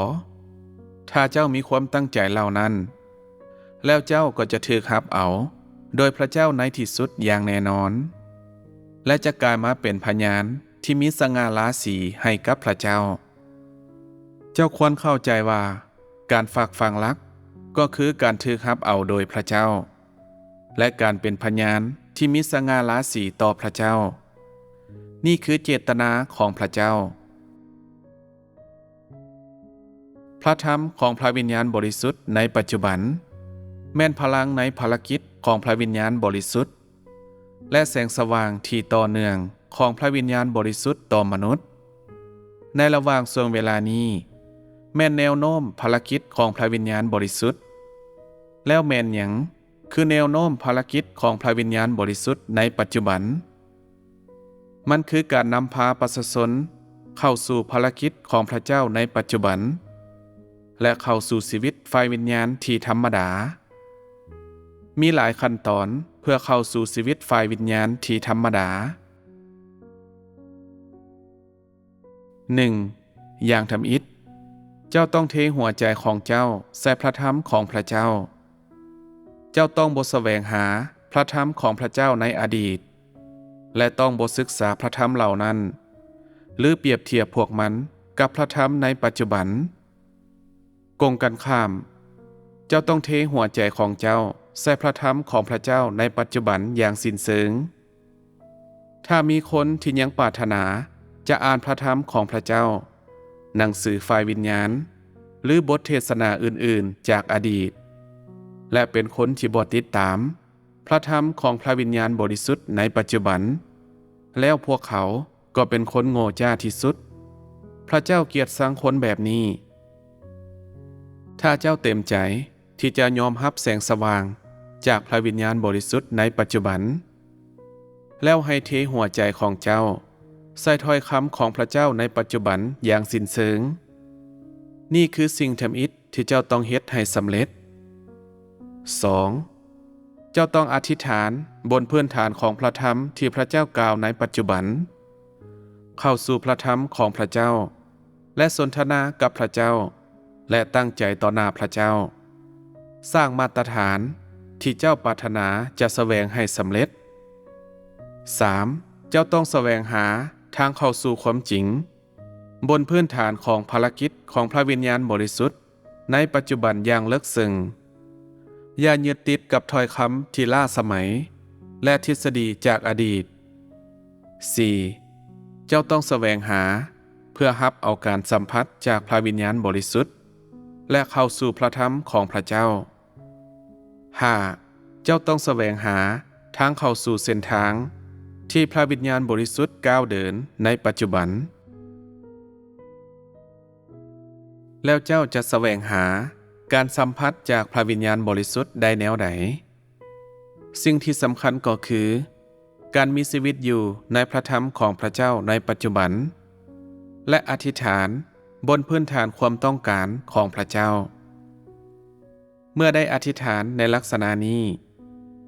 ถ้าเจ้ามีความตั้งใจเหล่านั้นแล้วเจ้าก็จะถูกรับเอาโดยพระเจ้าในที่สุดอย่างแน่นอนและจะกลายมาเป็นพยานที่มีสง่าราศีให้กับพระเจ้าควรเข้าใจว่าการฝากฝังรักก็คือการถูกรับเอาโดยพระเจ้าและการเป็นพยานที่มีสง่าราศีต่อพระเจ้านี่คือเจตนาของพระเจ้าพระธรรมของพระวิญญาณบริสุทธิ์ในปัจจุบันแม่นพลังในภารกิจของพระวิญญาณบริสุทธิ์และแสงสว่างที่ต่อเนื่องของพระวิญญาณบริสุทธิ์ต่อมนุษย์ในระหว่างช่วงเวลานี้แม่นแนวโน้มภารกิจของพระวิญญาณบริสุทธิ์แล้วแม่นหยังคือแนวโน้มภารกิจของพระวิญญาณบริสุทธิ์ในปัจจุบันมันคือการนำพาประชาชนเข้าสู่ภารกิจของพระเจ้าในปัจจุบันและเข้าสู่ชีวิตฝ่ายวิญญาณที่ธรรมดามีหลายขั้นตอนเพื่อเข้าสู่ชีวิตฝ่ายวิญญาณที่ธรรมดา 1. อย่างทำอิฐเจ้าต้องเทหัวใจของเจ้าใส่พระธรรมของพระเจ้าต้องบ่แสวงหาพระธรรมของพระเจ้าในอดีตและต้องบ่ศึกษาพระธรรมเหล่านั้น หรือเปรียบเทียบพวกมันกับพระธรรมในปัจจุบันกงกันข้ามเจ้าต้องเทหัวใจของเจ้าใส่พระธรรมของพระเจ้าในปัจจุบันอย่างสิ้นเชิงถ้ามีคนที่ยังปรารถนาจะอ่านพระธรรมของพระเจ้าหนังสือฝ่ายวิญญาณหรือบทเทศนาอื่นๆจากอดีตและเป็นคนที่บ่ติดตามพระธรรมของพระวิญญาณบริสุทธิ์ในปัจจุบันแล้วพวกเขาก็เป็นคนโง่จ้าที่สุดพระเจ้าเกลียดชังคนแบบนี้ถ้าเจ้าเต็มใจที่จะยอมรับแสงสว่างจากพระวิญญาณบริสุทธิ์ในปัจจุบันแล้วให้เทหัวใจของเจ้าใส่ถ้อยคำของพระเจ้าในปัจจุบันอย่างสิ้นเชิงนี่คือสิ่งทำอิฐที่เจ้าต้องเฮ็ดให้สำเร็จ 2. เจ้าต้องอธิษฐานบนพื้นฐานของพระธรรมที่พระเจ้ากล่าวในปัจจุบันเข้าสู่พระธรรมของพระเจ้าและสนทนากับพระเจ้าและตั้งใจต่อหน้าพระเจ้าสร้างมาตรฐานที่เจ้าปรารถนาจะแสวงให้สำเร็จ 3. เจ้าต้องแสวงหาทางเข้าสู่ความจริงบนพื้นฐานของภารกิจของพระวิญญาณบริสุทธิ์ในปัจจุบันอย่างลึกซึ้งอย่ายึดติดกับถ้อยคำที่ล้าสมัยและทฤษฎีจากอดีต 4. เจ้าต้องแสวงหาเพื่อรับเอาการสัมผัสจากพระวิญญาณบริสุทธิ์และเข้าสู่พระธรรมของพระเจ้า 5. เจ้าต้องแสวงหาทางเข้าสู่เส้นทางที่พระวิญญาณบริสุทธิ์ก้าวเดินในปัจจุบันแล้วเจ้าจะแสวงหาการสัมผัสจากพระวิญญาณบริสุทธิ์ได้แนวใดสิ่งที่สำคัญก็คือการมีชีวิตอยู่ในพระธรรมของพระเจ้าในปัจจุบันและอธิษฐานบนพื้นฐานความต้องการของพระเจ้าเมื่อได้อธิษฐานในลักษณะนี้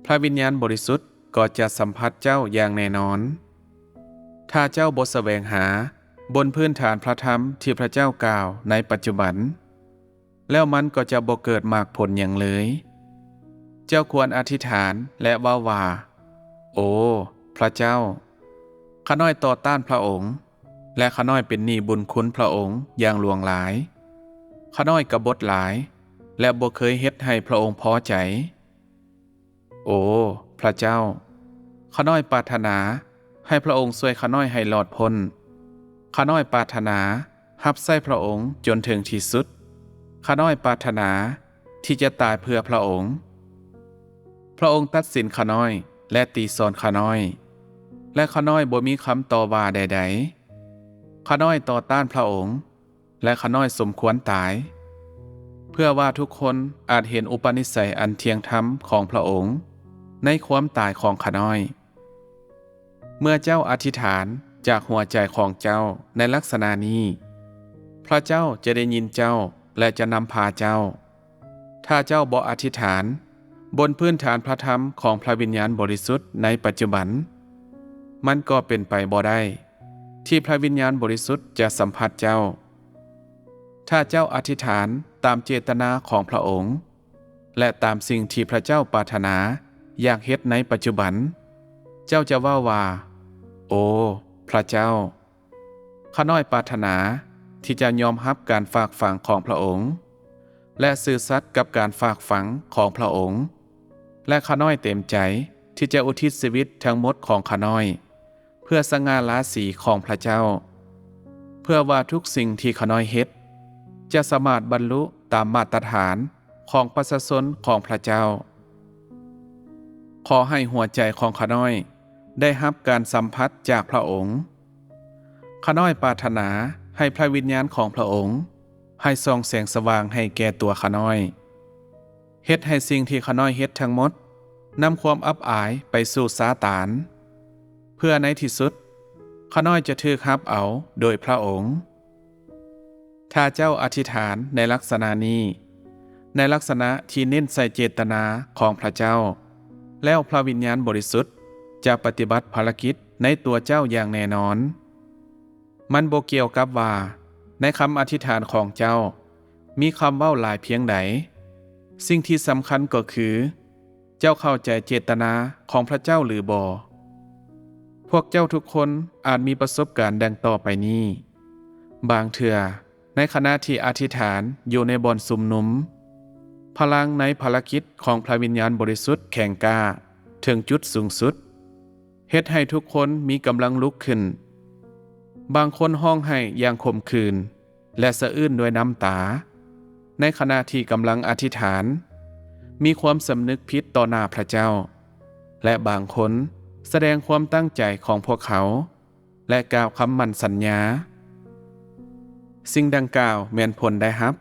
พระวิญญาณบริสุทธิ์ก็จะสัมผัสเจ้าอย่างแน่นอนถ้าเจ้าบ่แสวงหาบนพื้นฐานพระธรรมที่พระเจ้ากล่าวในปัจจุบันแล้วมันก็จะบ่เกิดมากผลอย่างเลยเจ้าควรอธิษฐานและว่าโอ้พระเจ้าข้าน้อยต่อต้านพระองค์และข้าน้อยเป็นหนี้บุญคุณพระองค์อย่างหลวงหลายข้าน้อยกบฏหลายและบ่เคยเฮ็ดให้พระองค์พอใจโอ้พระเจ้าข้าน้อยปรารถนาให้พระองค์ช่วยข้าน้อยให้รอดพ้นข้าน้อยปรารถนารับใช้พระองค์จนถึงที่สุดข้าน้อยปรารถนาที่จะตายเพื่อพระองค์พระองค์ตัดสินข้าน้อยและตีสอนข้าน้อยและข้าน้อยบ่มีคำต่อว่าใดๆข้าน้อยต่อต้านพระองค์และข้าน้อยสมควรตายเพื่อว่าทุกคนอาจเห็นอุปนิสัยอันเที่ยงธรรมของพระองค์ในความตายของข้าน้อยเมื่อเจ้าอธิษฐานจากหัวใจของเจ้าในลักษณะนี้พระเจ้าจะได้ยินเจ้าและจะนำพาเจ้าถ้าเจ้าบ่อธิษฐานบนพื้นฐานพระธรรมของพระวิญญาณบริสุทธิ์ในปัจจุบันมันก็เป็นไปบ่ได้ที่พระวิญญาณบริสุทธิ์จะสัมผัสเจ้าถ้าเจ้าอธิษฐานตามเจตนาของพระองค์และตามสิ่งที่พระเจ้าปรารถนาอยากเฮ็ดในปัจจุบันเจ้าจะว่าโอ้พระเจ้าข้าน้อยปรารถนาที่จะยอมรับการฝากฝังของพระองค์และซื่อสัตย์กับการฝากฝังของพระองค์และข้าน้อยเต็มใจที่จะอุทิศชีวิตทั้งหมดของข้าน้อยเพื่อสง่าราศีของพระเจ้าเพื่อว่าทุกสิ่งที่ข้าน้อยเฮ็ดจะสามารถบรรลุตามมาตรฐานของประชาชนของพระเจ้าขอให้หัวใจของข้าน้อยได้รับการสัมผัสจากพระองค์ข้าน้อยปรารถนาให้พระวิญญาณของพระองค์ให้ส่องแสงสว่างให้แก่ตัวข้าน้อยเฮ็ดให้สิ่งที่ข้าน้อยเฮ็ดทั้งหมดนำความอับอายไปสู่ซาตานเพื่อในที่สุดข้าน้อยจะถูกรับเอาโดยพระองค์ถ้าเจ้าอธิษฐานในลักษณะนี้ในลักษณะที่เน้นใส่เจตนาของพระเจ้าแล้วพระวิญญาณบริสุทธิ์จะปฏิบัติภารกิจในตัวเจ้าอย่างแน่นอนมันบ่เกี่ยวกับว่าในคำอธิษฐานของเจ้ามีคำเว้าหลายเพียงใดสิ่งที่สำคัญก็คือเจ้าเข้าใจเจตนาของพระเจ้าหรือบ่ พวกเจ้าทุกคนอาจมีประสบการณ์ดังต่อไปนี้ บางเทื่อในขณะที่อธิษฐานอยู่ในบ่อนสุมนุมพลังในภารกิจของพระวิญญาณบริสุทธิ์แข็งกล้าถึงจุดสูงสุดเฮ็ดให้ทุกคนมีกำลังลุกขึ้นบางคนห้องไห้อย่างขมขื่นและสะอื้นด้วยน้ำตาในขณะที่กำลังอธิษฐานมีความสำนึกผิดต่อหน้าพระเจ้าและบางคนแสดงความตั้งใจของพวกเขาและกล่าวคำมั่นสัญญาสิ่งดังกล่าวแม่นผลได้รับ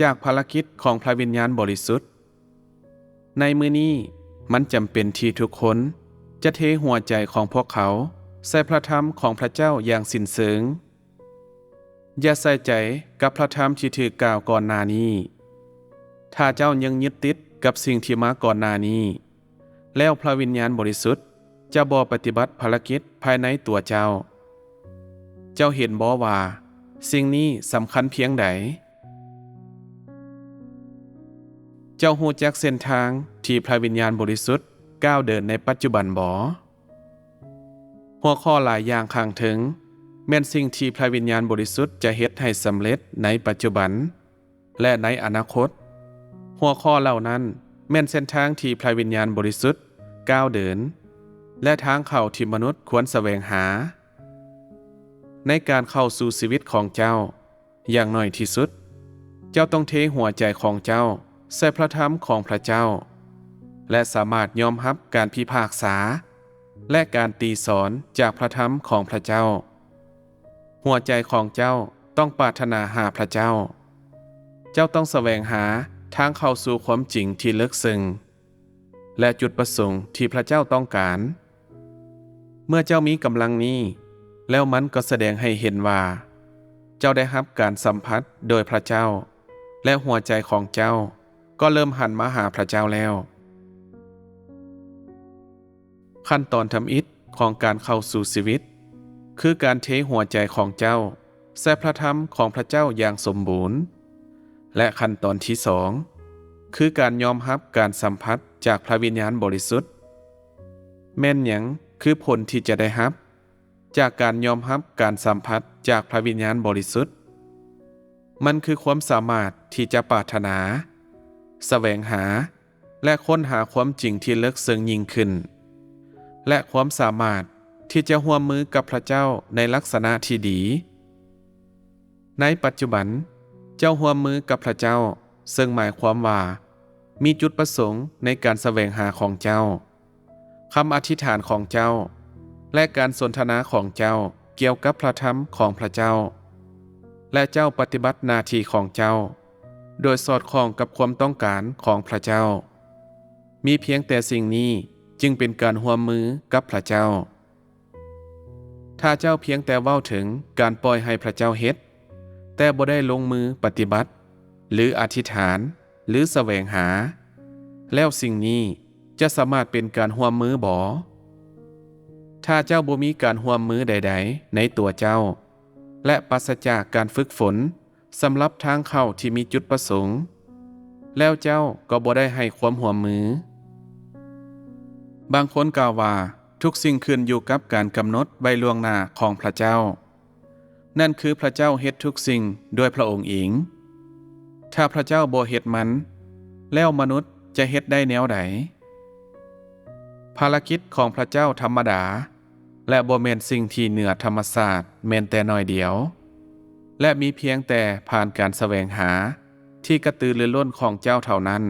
จากภารกิจของพระวิญญาณบริสุทธิ์ในมื้อนี้มันจำเป็นที่ทุกคนจะเทหัวใจของพวกเขาใส่พระธรรมของพระเจ้าอย่างสิ้นเชิงอย่าใส่ใจกับพระธรรมที่ถูกกล่าวก่อนหน้านี้ถ้าเจ้ายังยึดติดกับสิ่งที่มาก่อนหน้านี้แล้วพระวิญญาณบริสุทธิ์จะบ่ปฏิบัติภารกิจภายในตัวเจ้าเห็นบ่ว่าสิ่งนี้สำคัญเพียงใดเจ้าฮู้จักเส้นทางที่พระวิญญาณบริสุทธิ์ก้าวเดินในปัจจุบันบ่หัวข้อหลายอย่างข้างถึงแม่นสิ่งที่พระวิญญาณบริสุทธิ์จะเฮ็ดให้สำเร็จในปัจจุบันและในอนาคตหัวข้อเหล่านั้นแม่นเส้นทางที่พระวิญญาณบริสุทธิ์ก้าวเดินและทางเข้าที่มนุษย์ควรแสวงหาในการเข้าสู่ชีวิตของเจ้าอย่างน้อยที่สุดเจ้าต้องเทหัวใจของเจ้าใส่พระธรรมของพระเจ้าและสามารถยอมรับการพิพากษาและการตีสอนจากพระธรรมของพระเจ้าหัวใจของเจ้าต้องปรารถนาหาพระเจ้าต้องแสวงหาทางเข้าสู่ความจริงที่ลึกซึ้งและจุดประสงค์ที่พระเจ้าต้องการเมื่อเจ้ามีกำลังนี้แล้วมันก็แสดงให้เห็นว่าเจ้าได้รับการสัมผัสโดยพระเจ้าและหัวใจของเจ้าก็เริ่มหันมาหาพระเจ้าแล้วขั้นตอนทำอิฐของการเข้าสู่ชีวิตคือการเทหัวใจของเจ้าใส่พระธรรมของพระเจ้าอย่างสมบูรณ์และขั้นตอนที่สองคือการยอมรับการสัมผัสจากพระวิญญาณบริสุทธิ์แม่นหยังคือผลที่จะได้รับจากการยอมรับการสัมผัสจากพระวิญญาณบริสุทธิ์มันคือความสามารถที่จะปรารถนาแสวงหาและค้นหาความจริงที่ลึกซึ้งยิ่งขึ้นและความสามารถที่จะร่วมมือกับพระเจ้าในลักษณะที่ดีในปัจจุบันเจ้าร่วมมือกับพระเจ้าซึ่งหมายความว่ามีจุดประสงค์ในการแสวงหาของเจ้าคำอธิษฐานของเจ้าและการสนทนาของเจ้าเกี่ยวกับพระธรรมของพระเจ้าและเจ้าปฏิบัติหน้าที่ของเจ้าโดยสอดคล้องกับความต้องการของพระเจ้ามีเพียงแต่สิ่งนี้จึงเป็นการร่วมมือกับพระเจ้าถ้าเจ้าเพียงแต่เว้าถึงการปล่อยให้พระเจ้าเฮ็ดแต่บ่ได้ลงมือปฏิบัติหรืออธิษฐานหรือแสวงหาแล้วสิ่งนี้จะสามารถเป็นการร่วมมือบ่ถ้าเจ้าบ่มีการร่วมมือใดๆในตัวเจ้าและปราศจากการฝึกฝนสำหรับทางเข้าที่มีจุดประสงค์แล้วเจ้าก็บ่ได้ให้ความร่วมมือบางคนกล่าวว่าทุกสิ่งขึ้นอยู่กับการกำหนดไว้ล่วงหน้าของพระเจ้านั่นคือพระเจ้าเฮ็ดทุกสิ่งด้วยพระองค์เองถ้าพระเจ้าบ่เฮ็ดมันแล้วมนุษย์จะเฮ็ดได้แนวใดภารกิจของพระเจ้าธรรมดาและบ่แม่นสิ่งที่เหนือธรรมศาสตร์แม่นแต่น้อยเดียวและมีเพียงแต่ผ่านการแสวงหาที่กระตือรือร้นของเจ้าเท่านั้น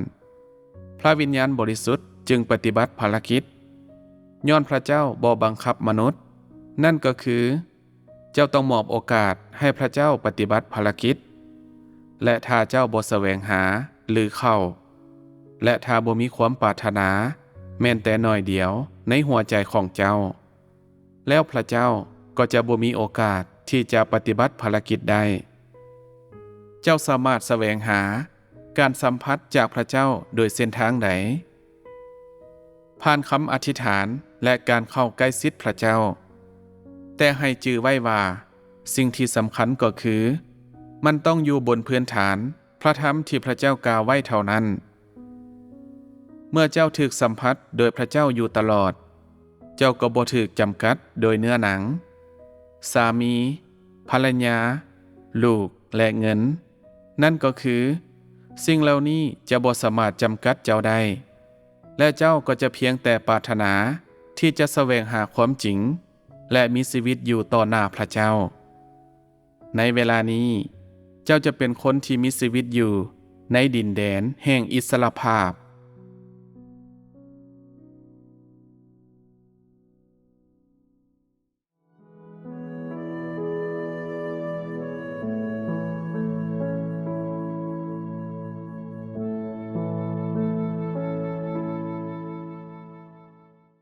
พระวิญญาณบริสุทธิ์จึงปฏิบัติภารกิจย้อนพระเจ้าบ่บังคับมนุษย์นั่นก็คือเจ้าต้องมอบโอกาสให้พระเจ้าปฏิบัติภารกิจและถ้าเจ้าบ่แสวงหาหรือเข้าและถ้าบ่มีความปรารถนาแม้แต่น้อยเดียวในหัวใจของเจ้าแล้วพระเจ้าก็จะบ่มีโอกาสที่จะปฏิบัติภารกิจได้เจ้าสามารถแสวงหาการสัมผัสจากพระเจ้าโดยเส้นทางใดผ่านคำอธิษฐานและการเข้าใกล้ชิดพระเจ้าแต่ให้จื่อไว้ว่าสิ่งที่สำคัญก็คือมันต้องอยู่บนพื้นฐานพระธรรมที่พระเจ้ากล่าวไว้เท่านั้นเมื่อเจ้าถูกสัมผัสโดยพระเจ้าอยู่ตลอด เจ้าก็บ่ถูกจำกัดโดยเนื้อหนัง สามี ภรรยา ลูก และเงิน นั่นก็คือ สิ่งเหล่านี้จะบ่สามารถจำกัดเจ้าได้ และเจ้าก็จะเพียงแต่ปรารถนาที่จะแสวงหาความจริง และมีชีวิตอยู่ต่อหน้าพระเจ้า ในเวลานี้เจ้าจะเป็นคนที่มีชีวิตอยู่ในดินแดนแห่งอิสรภาพ